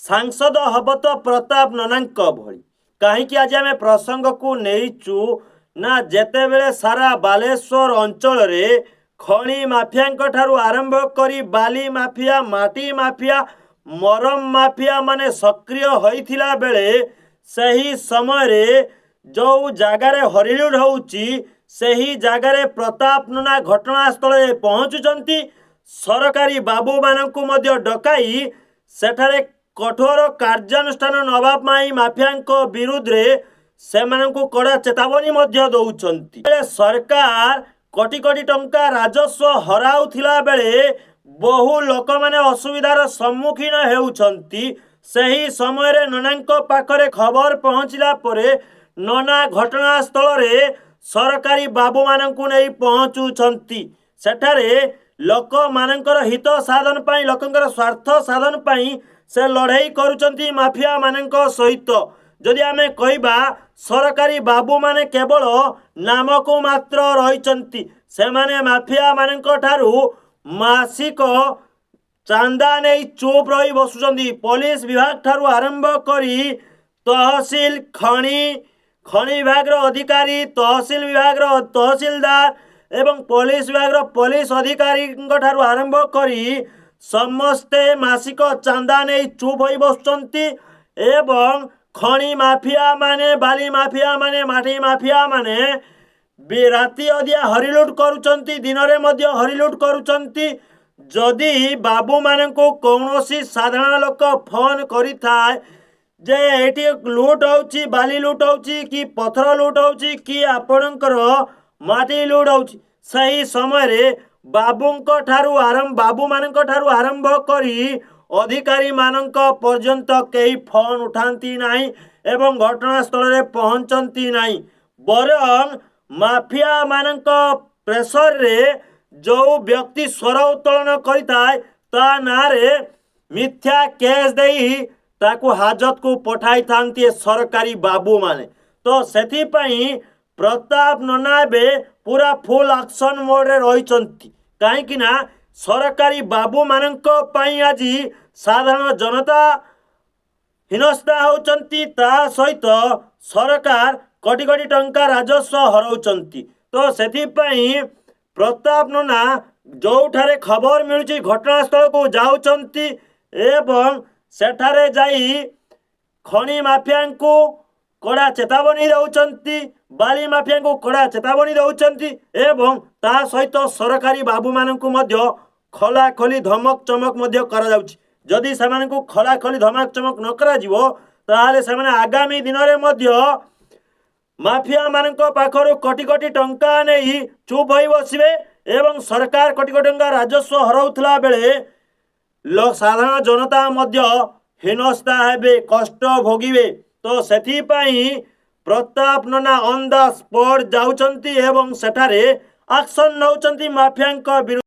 सांसद हब तो प्रताप ननांक भली कहीं आज आम प्रसंग को नहींचु ना जेतेबेले सारा बालेश्वर अंचल रे खणी माफिया ठारू आरंभ करी बाली माफिया माटी माफिया मरम माफिया माने सक्रिय होइथिला बेले सही समय रे जो जगार हरिलुड़ होउची सही जगार प्रताप नना घटनास्थल पहुंचुचंती सरकारी बाबू मानकु मध्य डकाई सेठारे कठोर कार्यानुष्ठान नवा पाई माफिया विरुद्ध रे सेमानंकु कड़ा चेतावनी मध्य दउछंती। सरकार कोटी कोटी टंका राजस्व हराउथिला बेले बहु लोक माने असुविधार सम्मुखीन हेउछंती। सही समय रे ननांक पाखरे खबर पहुंचला परे नना घटनास्थल रे सरकारी बाबू मानंकु नै पहुंचुछंती। सेठारे लोक मानंकर हित साधन पाई लोकंकर स्वार्थ साधन पाई से लड़ाई करुचंती माफिया मानंक सहित। जदि आमे कहबा सरकारी बाबू माने केवल नाम को मात्र रहिचंती से माने माफिया मानंक ठारू मासिक चांदा नहीं चुप रही बसुचंती। पुलिस विभाग ठारू आरंभ करी तहसील खणी विभाग अधिकारी तहसील विभाग तहसीलदार एवं पुलिस विभाग पुलिस अधिकारी ठारू आरंभ करी समस्ते मासिक चांदा नहीं चुप हो बसुचंती एवं खणी माफिया माने बाली माफिया माने माटी माफिया माने राति अधिया हरिलुट करुचंती दिन रे मध्य हरिलुट करुचंती। जदि बाबू मानंकु कौनसी साधारण लोक फोन करिथाय जे एटी लुट होउची बाली लुट होउची कि पत्थर लुट होउची कि आपणकर माटी लुट होउची सही समय रे बाबू मानंक ठारू आरंभ करी अधिकारी मानंक पर्यंत कई फोन उठाती नहीं एवं घटनास्थल रे पहुंचती नहीं। बरं माफिया मानंक प्रेसर रे जो व्यक्ति स्वर उत्तोलन करिथाय ता नारे मिथ्या केस देई ताकू हाजत को पठाई थांती सरकारी बाबू माने। तो सेथि पई प्रताप नना बे पूरा फुल एक्शन मोड रे रहिचंती काहेकि ना सरकारी बाबू मानंक पई आजी साधारण जनता हिनस्ता होचंती ता सहित सरकार कोटी कोटी टंका राजस्व हराउचंती। तो सेथि पई प्रताप नना जोठारे खबर मिलुची घटनास्थल को जाउचंती एवं सेठारे जाई खणी माफिया को कड़ा चेतावनी दउचंती बाली माफिया को कड़ा चेतावनी दउचंती एवं ता सहित सरकारी बाबू मानंकु मध्य खला खली धमक चमक मध्य करा जाउची। जदि सेमानंकु खला खली धमक चमक न करा जिवो ताहाले सेमाने आगामी दिन रे मध्य माफिया मानंक पाखरु कोटी कोटी टंका नहीं चुप होई बसिबे एवं सरकार कोटी कोटी टंका राजस्व हराउथला बेले लोक साधारण जनता मध्य हिनस्ता हेबे कष्ट भोगिबे। तो सेथि पई प्रताप नना ऑन द स्पॉट जाउचंती एवं सेठारे एक्शन नउचंती माफिया विरुद्ध।